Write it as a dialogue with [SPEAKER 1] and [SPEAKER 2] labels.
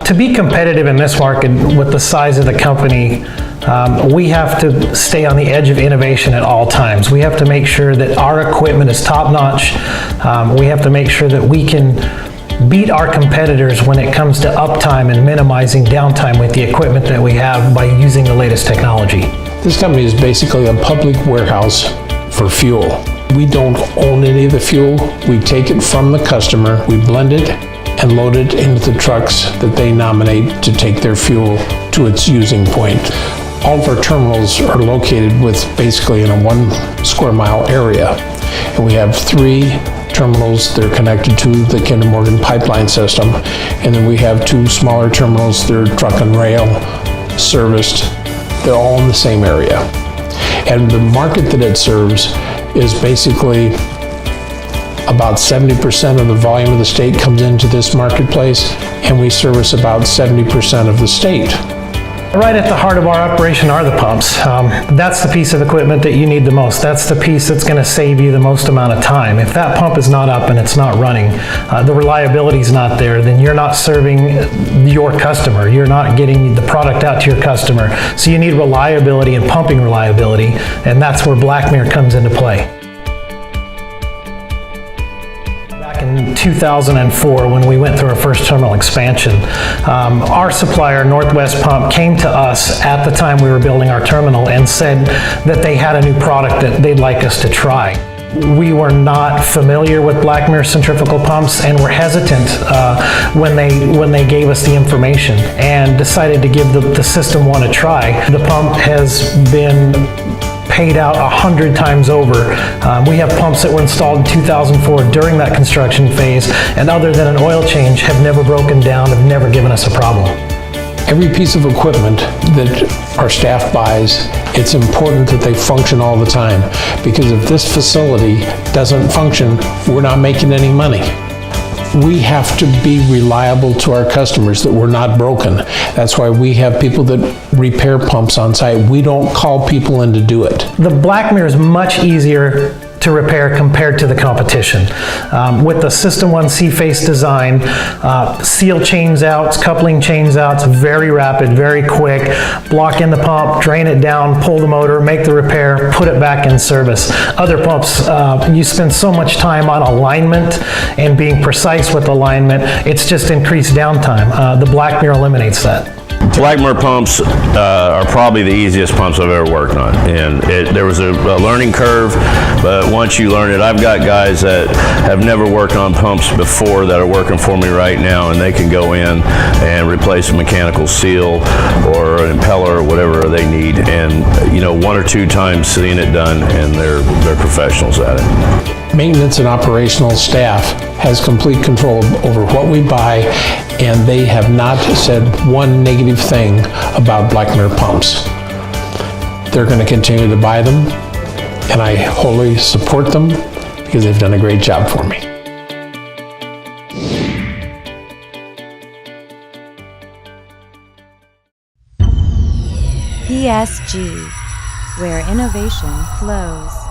[SPEAKER 1] To be competitive in this market with the size of the company, we have to stay on the edge of innovation at all times. We have to make sure that our equipment is top-notch. We have to make sure that we can beat our competitors when it comes to uptime and minimizing downtime with the equipment that we have by using the latest technology.
[SPEAKER 2] This company is basically a public warehouse for fuel. We don't own any of the fuel. We take it from the customer, we blend it, and load it into the trucks that they nominate to take their fuel to its using point. All of our terminals are located basically in a 1 square mile area. And we have 3 terminals that are connected to the Kinder Morgan pipeline system. And then we have 2 smaller terminals that are truck and rail serviced. They're all in the same area. And the market that it serves is basically about 70% of the volume of the state comes into this marketplace, and we service about 70% of the state.
[SPEAKER 1] Right at the heart of our operation are the pumps. That's the piece of equipment that you need the most. That's the piece that's going to save you the most amount of time. If that pump is not up and it's not running, the reliability is not there, then you're not serving your customer. You're not getting the product out to your customer. So you need reliability and pumping reliability, and that's where Blackmer comes into play. In 2004, when we went through our first terminal expansion, our supplier, Northwest Pump, came to us at the time we were building our terminal and said that they had a new product that they'd like us to try. We were not familiar with Blackmer centrifugal pumps and were hesitant when they gave us the information, and decided to give the system one a try. The pump has been paid out 100 times over. We have pumps that were installed in 2004 during that construction phase, and other than an oil change, have never broken down, have never given us a problem.
[SPEAKER 2] Every piece of equipment that our staff buys, it's important that they function all the time, because if this facility doesn't function, we're not making any money. We have to be reliable to our customers, that we're not broken. That's why we have people that repair pumps on site. We don't call people in to do it.
[SPEAKER 1] The Blackmer is much easier to repair compared to the competition. With the System 1 C-face design, seal chains outs, coupling chains outs, very rapid, very quick, block in the pump, drain it down, pull the motor, make the repair, put it back in service. Other pumps, you spend so much time on alignment and being precise with alignment, it's just increased downtime. The Blackmer eliminates that.
[SPEAKER 3] Blackmer pumps are probably the easiest pumps I've ever worked on, and there was a learning curve, but once you learn it, I've got guys that have never worked on pumps before that are working for me right now, and they can go in and replace a mechanical seal or an impeller or whatever they need, and 1 or 2 times seeing it done, and they're professionals at it.
[SPEAKER 2] Maintenance and operational staff has complete control over what we buy, and they have not said one negative thing about Blackmer pumps. They're going to continue to buy them, and I wholly support them because they've done a great job for me.
[SPEAKER 4] PSG, where innovation flows.